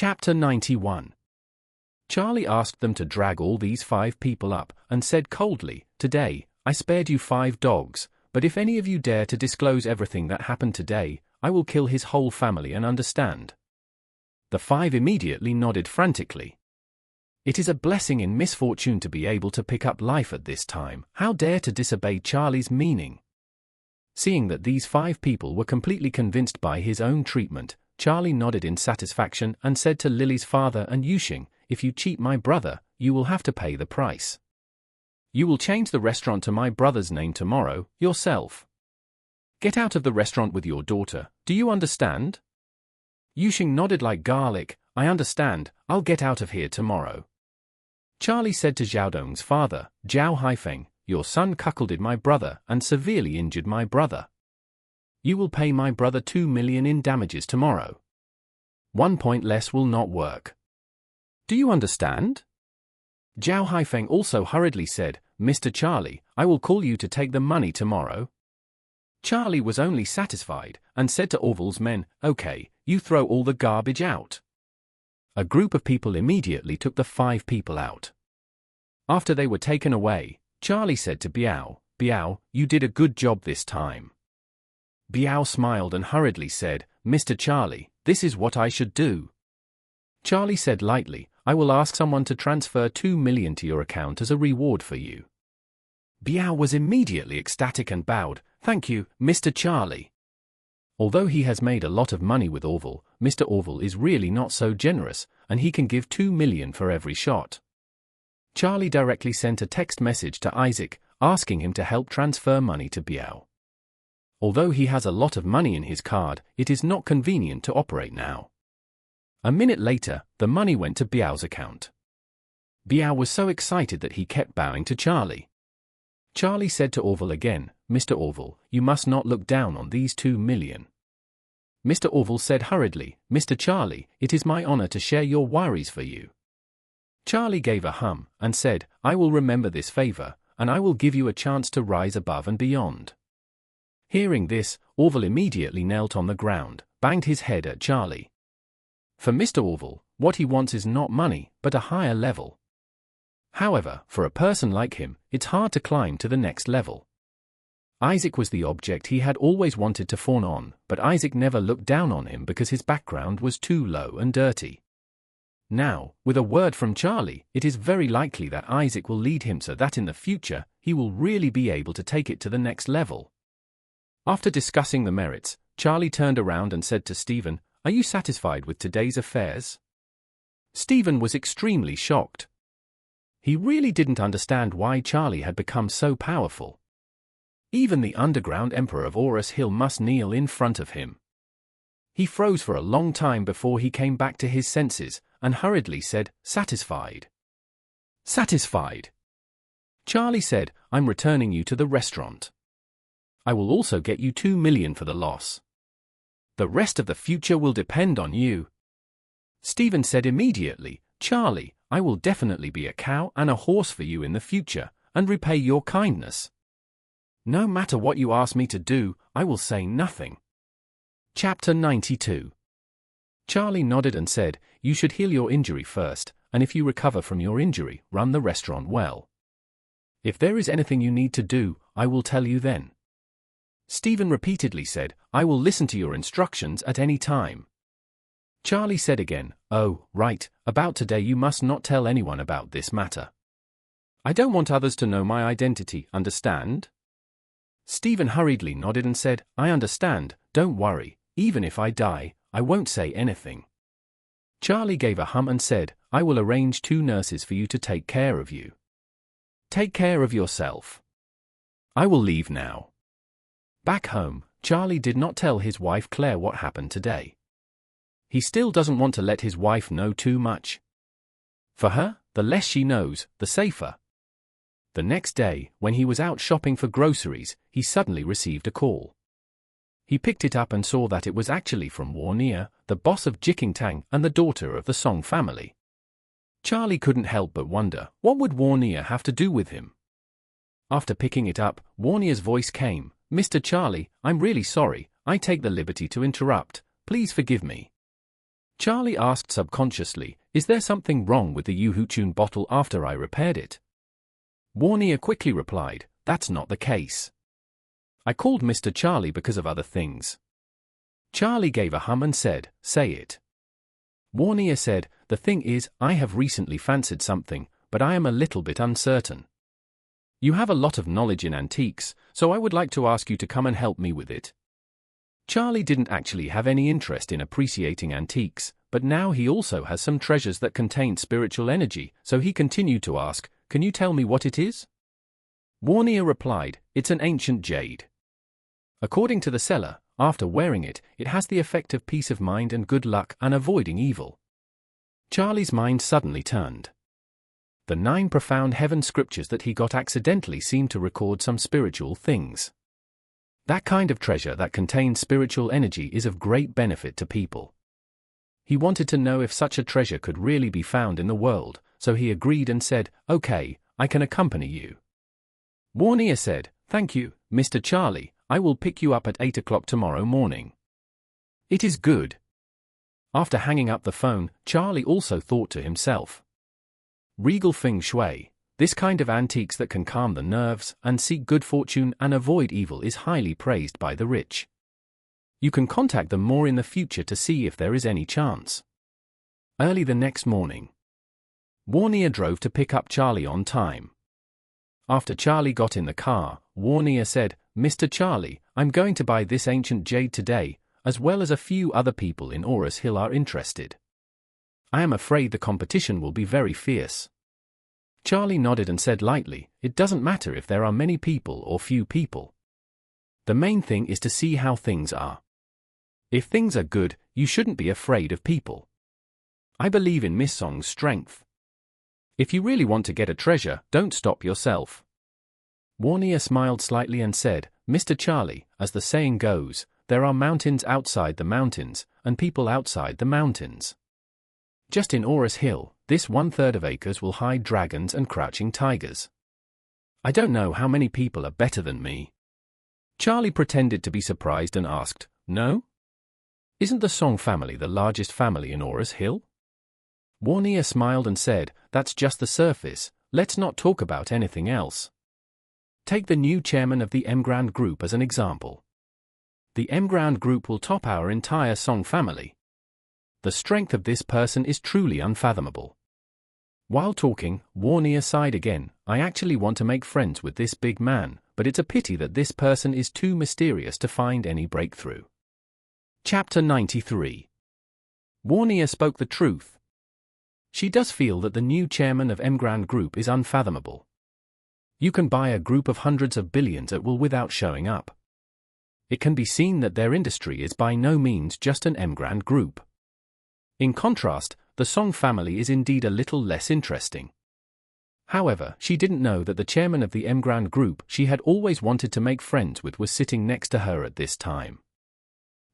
Chapter 91. Charlie asked them to drag all these 5 people up, and said coldly, "Today, I spared you 5 dogs, but if any of you dare to disclose everything that happened today, I will kill his whole family and understand." The 5 immediately nodded frantically. It is a blessing in misfortune to be able to pick up life at this time. How dare to disobey Charlie's meaning? Seeing that these 5 people were completely convinced by his own treatment, Charlie nodded in satisfaction and said to Lily's father and Yuxing, "If you cheat my brother, you will have to pay the price. You will change the restaurant to my brother's name tomorrow, yourself. Get out of the restaurant with your daughter, do you understand?" Yuxing nodded like garlic. "I understand, I'll get out of here tomorrow." Charlie said to Xiaodong's father, "Zhao Haifeng, your son cuckolded my brother and severely injured my brother. You will pay my brother 2 million in damages tomorrow. 1 point less will not work. Do you understand?" Zhao Haifeng also hurriedly said, "Mr. Charlie, I will call you to take the money tomorrow." Charlie was only satisfied, and said to Orville's men, "Okay, you throw all the garbage out." A group of people immediately took the 5 people out. After they were taken away, Charlie said to Biao, "Biao, you did a good job this time." Biao smiled and hurriedly said, "Mr. Charlie, this is what I should do." Charlie said lightly, "I will ask someone to transfer 2 million to your account as a reward for you." Biao was immediately ecstatic and bowed, "Thank you, Mr. Charlie." Although he has made a lot of money with Orville, Mr. Orville is really not so generous, and he can give 2 million for every shot. Charlie directly sent a text message to Isaac, asking him to help transfer money to Biao. Although he has a lot of money in his card, it is not convenient to operate now. A minute later, the money went to Biao's account. Biao was so excited that he kept bowing to Charlie. Charlie said to Orville again, "Mr. Orville, you must not look down on these 2 million. Mr. Orville said hurriedly, "Mr. Charlie, it is my honor to share your worries for you." Charlie gave a hum, and said, "I will remember this favor, and I will give you a chance to rise above and beyond." Hearing this, Orville immediately knelt on the ground, banged his head at Charlie. For Mr. Orville, what he wants is not money, but a higher level. However, for a person like him, it's hard to climb to the next level. Isaac was the object he had always wanted to fawn on, but Isaac never looked down on him because his background was too low and dirty. Now, with a word from Charlie, it is very likely that Isaac will lead him so that in the future, he will really be able to take it to the next level. After discussing the merits, Charlie turned around and said to Stephen, "Are you satisfied with today's affairs?" Stephen was extremely shocked. He really didn't understand why Charlie had become so powerful. Even the underground emperor of Aurus Hill must kneel in front of him. He froze for a long time before he came back to his senses, and hurriedly said, "Satisfied." "Satisfied." Charlie said, "I'm returning you to the restaurant. I will also get you 2 million for the loss. The rest of the future will depend on you." Stephen said immediately, "Charlie, I will definitely be a cow and a horse for you in the future, and repay your kindness. No matter what you ask me to do, I will say nothing." Chapter 92. Charlie nodded and said, "You should heal your injury first, and if you recover from your injury, run the restaurant well. If there is anything you need to do, I will tell you then." Stephen repeatedly said, "I will listen to your instructions at any time." Charlie said again, "Oh, right, about today you must not tell anyone about this matter. I don't want others to know my identity, understand?" Stephen hurriedly nodded and said, "I understand, don't worry, even if I die, I won't say anything." Charlie gave a hum and said, "I will arrange 2 nurses for you to take care of you. Take care of yourself. I will leave now." Back home, Charlie did not tell his wife Claire what happened today. He still doesn't want to let his wife know too much. For her, the less she knows, the safer. The next day, when he was out shopping for groceries, he suddenly received a call. He picked it up and saw that it was actually from Warnia, the boss of Jikingtang and the daughter of the Song family. Charlie couldn't help but wonder, what would Warnia have to do with him? After picking it up, Warnia's voice came, "Mr. Charlie, I'm really sorry, I take the liberty to interrupt, please forgive me." Charlie asked subconsciously, is there something wrong with the Yoo-Hoo bottle after I repaired it? Warnier quickly replied, that's not the case. I called Mr. Charlie because of other things. Charlie gave a hum and said, say it. Warnier said, the thing is, I have recently fancied something, but I am a little bit uncertain. You have a lot of knowledge in antiques, so I would like to ask you to come and help me with it. Charlie didn't actually have any interest in appreciating antiques, but now he also has some treasures that contain spiritual energy, so he continued to ask, can you tell me what it is? Warnier replied, it's an ancient jade. According to the seller, after wearing it, it has the effect of peace of mind and good luck and avoiding evil. Charlie's mind suddenly turned. The 9 profound heaven scriptures that he got accidentally seemed to record some spiritual things. That kind of treasure that contains spiritual energy is of great benefit to people. He wanted to know if such a treasure could really be found in the world, so he agreed and said, okay, I can accompany you. Warnier said, thank you, Mr. Charlie, I will pick you up at 8 o'clock tomorrow morning. It is good. After hanging up the phone, Charlie also thought to himself. Regal feng shui, this kind of antiques that can calm the nerves and seek good fortune and avoid evil is highly praised by the rich. You can contact them more in the future to see if there is any chance. Early the next morning, Warnier drove to pick up Charlie on time. After Charlie got in the car, Warnier said, Mr. Charlie, I'm going to buy this ancient jade today, as well as a few other people in Oris Hill are interested. I am afraid the competition will be very fierce. Charlie nodded and said lightly, it doesn't matter if there are many people or few people. The main thing is to see how things are. If things are good, you shouldn't be afraid of people. I believe in Miss Song's strength. If you really want to get a treasure, don't stop yourself. Warnier smiled slightly and said, Mr. Charlie, as the saying goes, there are mountains outside the mountains, and people outside the mountains. Just in Oris Hill, this 1/3 of acres will hide dragons and crouching tigers. I don't know how many people are better than me. Charlie pretended to be surprised and asked, no? Isn't the Song family the largest family in Oris Hill? Warnier smiled and said, that's just the surface, let's not talk about anything else. Take the new chairman of the Emgrand Group as an example. The Emgrand Group will top our entire Song family. The strength of this person is truly unfathomable. While talking, Warnier sighed again, I actually want to make friends with this big man, but it's a pity that this person is too mysterious to find any breakthrough. Chapter 93. Warnier spoke the truth. She does feel that the new chairman of Emgrand Group is unfathomable. You can buy a group of hundreds of billions at will without showing up. It can be seen that their industry is by no means just an Emgrand Group. In contrast, the Song family is indeed a little less interesting. However, she didn't know that the chairman of the Emgrand Group she had always wanted to make friends with was sitting next to her at this time.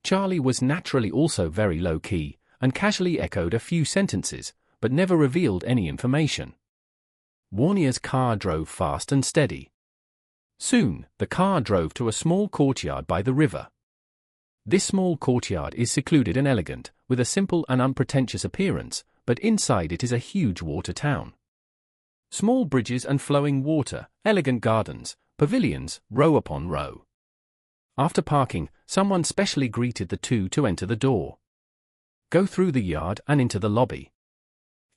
Charlie was naturally also very low-key, and casually echoed a few sentences, but never revealed any information. Warnier's car drove fast and steady. Soon, the car drove to a small courtyard by the river. This small courtyard is secluded and elegant, with a simple and unpretentious appearance, but inside it is a huge water town. Small bridges and flowing water, elegant gardens, pavilions, row upon row. After parking, someone specially greeted the two to enter the door. Go through the yard and into the lobby.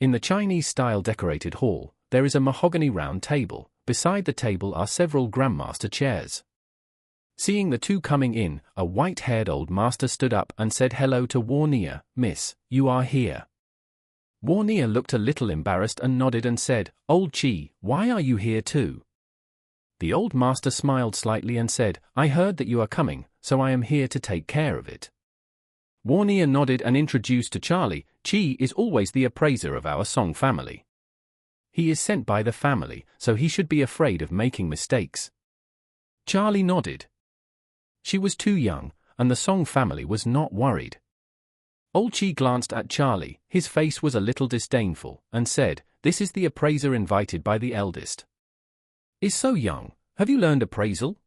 In the Chinese-style decorated hall, there is a mahogany round table. Beside the table are several grandmaster chairs. Seeing the two coming in, a white-haired old master stood up and said hello to Warnier, Miss, you are here. Warnier looked a little embarrassed and nodded and said, Old Chi, why are you here too? The old master smiled slightly and said, I heard that you are coming, so I am here to take care of it. Warnier nodded and introduced to Charlie, Chi is always the appraiser of our Song family. He is sent by the family, so he should be afraid of making mistakes. Charlie nodded. She was too young, and the Song family was not worried. Old Chi glanced at Charlie, his face was a little disdainful, and said, This is the appraiser invited by the eldest. Is so young, have you learned appraisal?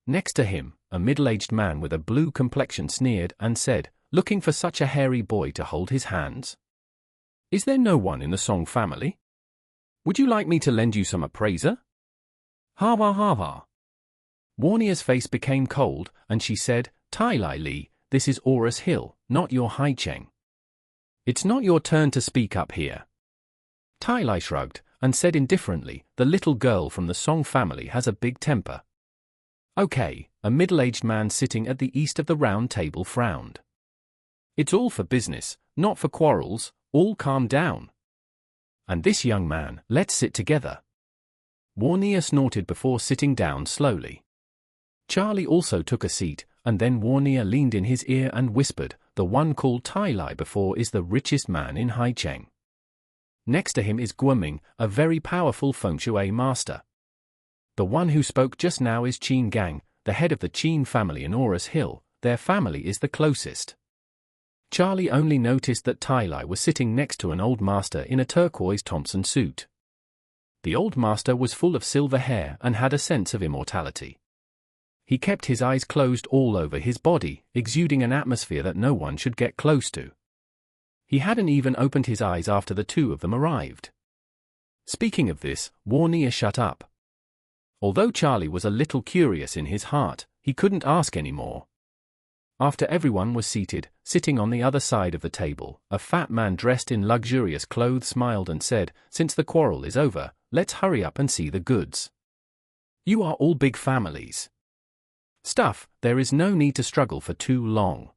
Next to him, a middle-aged man with a blue complexion sneered and said, looking for such a hairy boy to hold his hands? Is there no one in the Song family? Would you like me to lend you some appraiser? Ha ha ha ha. Warnia's face became cold, and she said, Tai Lai Li, this is Aurus Hill, not your Hai Cheng. It's not your turn to speak up here. Tai Lai shrugged, and said indifferently, the little girl from the Song family has a big temper. Okay, a middle-aged man sitting at the east of the round table frowned. It's all for business, not for quarrels, all calm down. And this young man, let's sit together. Warnia snorted before sitting down slowly. Charlie also took a seat, and then Warnia leaned in his ear and whispered, the one called Tai Lai before is the richest man in Hai Cheng. Next to him is Guoming, a very powerful feng shui master. The one who spoke just now is Qin Gang, the head of the Qin family in Aurus Hill. Their family is the closest. Charlie only noticed that Tai Lai was sitting next to an old master in a turquoise Thompson suit. The old master was full of silver hair and had a sense of immortality. He kept his eyes closed all over his body, exuding an atmosphere that no one should get close to. He hadn't even opened his eyes after the two of them arrived. Speaking of this, Warnia shut up. Although Charlie was a little curious in his heart, he couldn't ask any more. After everyone was seated, sitting on the other side of the table, a fat man dressed in luxurious clothes smiled and said, since the quarrel is over, let's hurry up and see the goods. You are all big families. Stuff, there is no need to struggle for too long.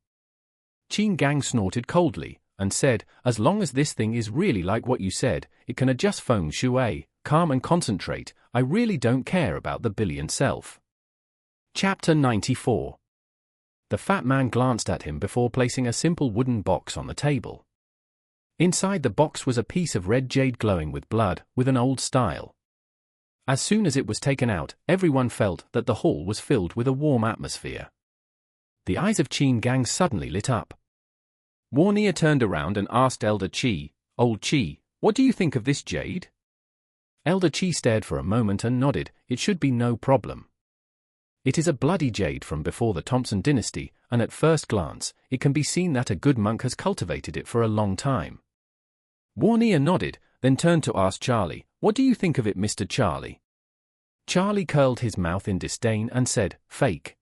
Qin Gang snorted coldly, and said, as long as this thing is really like what you said, it can adjust feng shui, calm and concentrate, I really don't care about the billion self. Chapter 94. The fat man glanced at him before placing a simple wooden box on the table. Inside the box was a piece of red jade glowing with blood, with an old style. As soon as it was taken out, everyone felt that the hall was filled with a warm atmosphere. The eyes of Qin Gang suddenly lit up. Warnia turned around and asked Elder Qi, Old Qi, what do you think of this jade? Elder Qi stared for a moment and nodded, it should be no problem. It is a bloody jade from before the Thompson dynasty, and at first glance, it can be seen that a good monk has cultivated it for a long time. Warnia nodded, then turned to ask Charlie, what do you think of it, Mr. Charlie? Charlie curled his mouth in disdain and said, fake.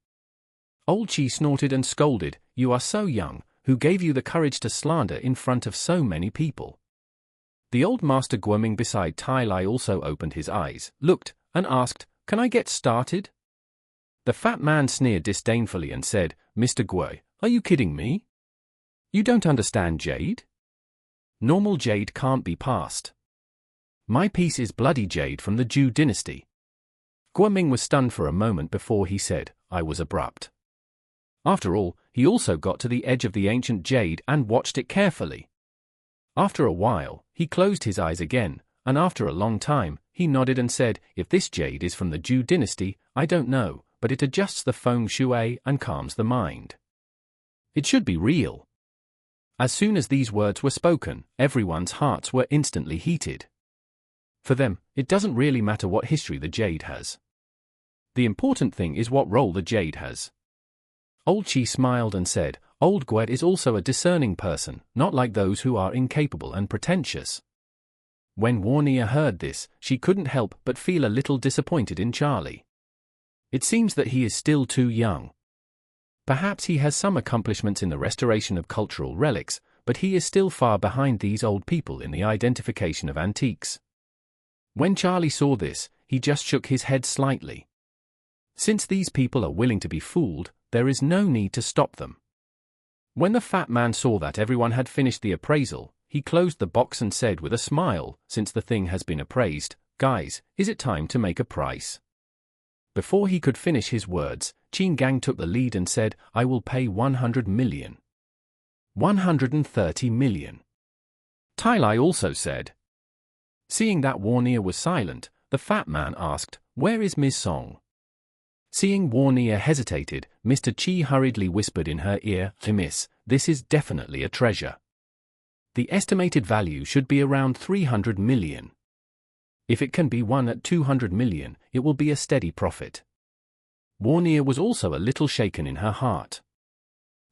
Old Qi snorted and scolded, you are so young, who gave you the courage to slander in front of so many people? The old master Guoming beside Tai Lai also opened his eyes, looked, and asked, can I get started? The fat man sneered disdainfully and said, Mr. Guo, are you kidding me? You don't understand jade? Normal jade can't be passed. My piece is bloody jade from the Zhou dynasty. Guoming was stunned for a moment before he said, I was abrupt. After all, he also got to the edge of the ancient jade and watched it carefully. After a while, he closed his eyes again, and after a long time, he nodded and said, if this jade is from the Zhou dynasty, I don't know, but it adjusts the feng shui and calms the mind. It should be real. As soon as these words were spoken, everyone's hearts were instantly heated. For them, it doesn't really matter what history the jade has. The important thing is what role the jade has. Old Qi smiled and said, Old Guet is also a discerning person, not like those who are incapable and pretentious. When Warnia heard this, she couldn't help but feel a little disappointed in Charlie. It seems that he is still too young. Perhaps he has some accomplishments in the restoration of cultural relics, but he is still far behind these old people in the identification of antiques. When Charlie saw this, he just shook his head slightly. Since these people are willing to be fooled, there is no need to stop them. When the fat man saw that everyone had finished the appraisal, he closed the box and said with a smile, since the thing has been appraised, guys, is it time to make a price? Before he could finish his words, Qin Gang took the lead and said, I will pay 100 million. 130 million. Tai Lai also said. Seeing that Warnia was silent, the fat man asked, where is Ms. Song? Seeing Warnia hesitated, Mr. Qi hurriedly whispered in her ear, Miss, this is definitely a treasure. The estimated value should be around 300 million. If it can be won at 200 million, it will be a steady profit. Warnia was also a little shaken in her heart.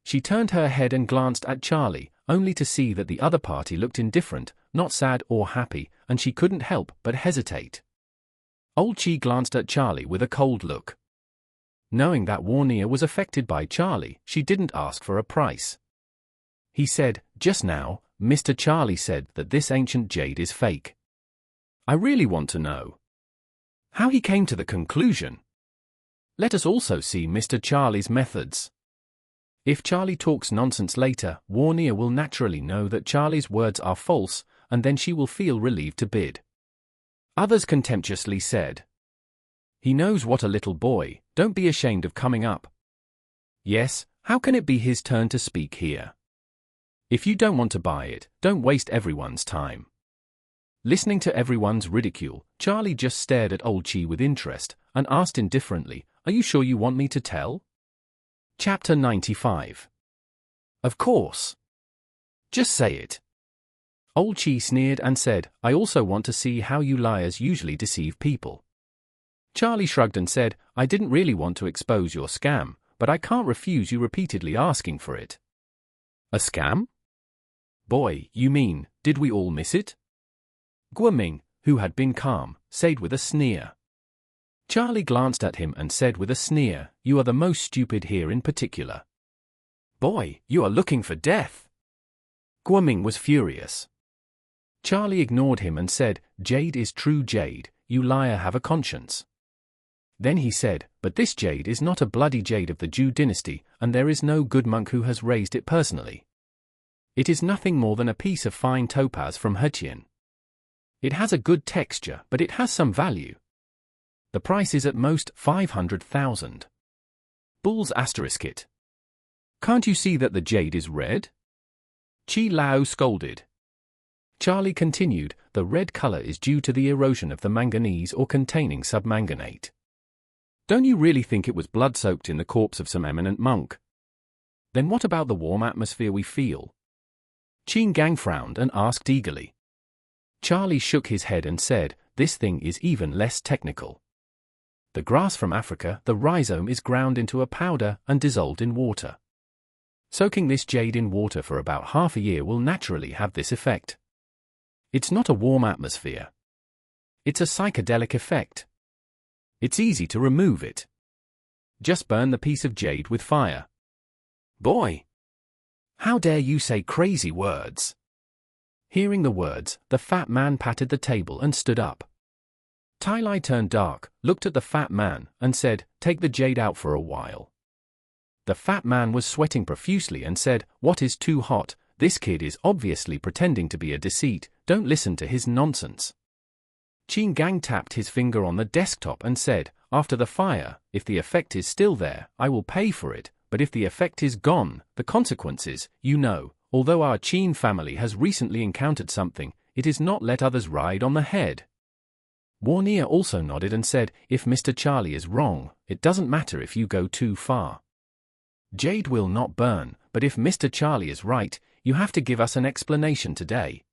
She turned her head and glanced at Charlie, only to see that the other party looked indifferent, not sad or happy, and she couldn't help but hesitate. Old Chi glanced at Charlie with a cold look. Knowing that Warnier was affected by Charlie, she didn't ask for a price. He said, "Just now, Mr. Charlie said that this ancient jade is fake. I really want to know how he came to the conclusion. Let us also see Mr. Charlie's methods." If Charlie talks nonsense later, Warnier will naturally know that Charlie's words are false, and then she will feel relieved to bid. Others contemptuously said, "He knows what a little boy, don't be ashamed of coming up." Yes, how can it be his turn to speak here? If you don't want to buy it, don't waste everyone's time. Listening to everyone's ridicule, Charlie just stared at Old Chi with interest, and asked indifferently, "Are you sure you want me to tell?" Chapter 95. Of course. Just say it. Old Chi sneered and said, "I also want to see how you liars usually deceive people." Charlie shrugged and said, "I didn't really want to expose your scam, but I can't refuse you repeatedly asking for it." "A scam? Boy, you mean, did we all miss it?" Guoming, who had been calm, said with a sneer. Charlie glanced at him and said with a sneer, "You are the most stupid here in particular. Boy, you are looking for death." Guoming was furious. Charlie ignored him and said, "Jade is true jade, you liar have a conscience." Then he said, "But this jade is not a bloody jade of the Zhou dynasty, and there is no good monk who has raised it personally. It is nothing more than a piece of fine topaz from Heqian. It has a good texture, but it has some value. The price is at most 500,000. Bulls asterisk it. Can't you see that the jade is red?" Chi Lao scolded. Charlie continued, "The red color is due to the erosion of the manganese or containing submanganate. Don't you really think it was blood-soaked in the corpse of some eminent monk? Then what about the warm atmosphere we feel?" Qin Gang frowned and asked eagerly. Charlie shook his head and said, "This thing is even less technical. The grass from Africa, the rhizome, is ground into a powder and dissolved in water. Soaking this jade in water for about half a year will naturally have this effect. It's not a warm atmosphere. It's a psychedelic effect. It's easy to remove it. Just burn the piece of jade with fire." "Boy! How dare you say crazy words?" Hearing the words, the fat man patted the table and stood up. Tai Lai turned dark, looked at the fat man, and said, "Take the jade out for a while." The fat man was sweating profusely and said, "What is too hot? This kid is obviously pretending to be a deceit, don't listen to his nonsense." Qin Gang tapped his finger on the desktop and said, "After the fire, if the effect is still there, I will pay for it, but if the effect is gone, the consequences, you know, although our Qin family has recently encountered something, it is not let others ride on the head." Warnier also nodded and said, "If Mr. Charlie is wrong, it doesn't matter if you go too far. Jade will not burn, but if Mr. Charlie is right, you have to give us an explanation today."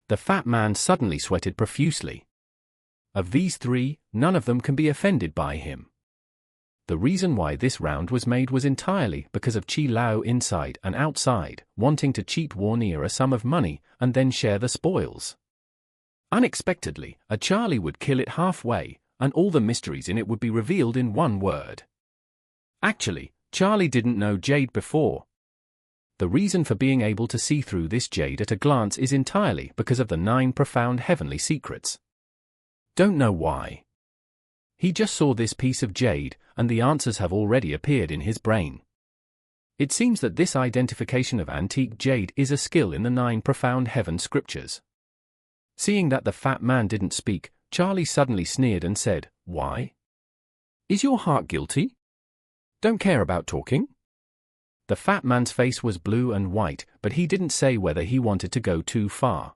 The fat man suddenly sweated profusely. Of these three, none of them can be offended by him. The reason why this round was made was entirely because of Chi Lao inside and outside, wanting to cheat Warnier a sum of money and then share the spoils. Unexpectedly, a Charlie would kill it halfway, and all the mysteries in it would be revealed in one word. Actually, Charlie didn't know jade before. The reason for being able to see through this jade at a glance is entirely because of the 9 profound heavenly secrets. Don't know why. He just saw this piece of jade, and the answers have already appeared in his brain. It seems that this identification of antique jade is a skill in the 9 profound heaven scriptures. Seeing that the fat man didn't speak, Charlie suddenly sneered and said, "Why? Is your heart guilty? Don't care about talking?" The fat man's face was blue and white, but he didn't say whether he wanted to go too far.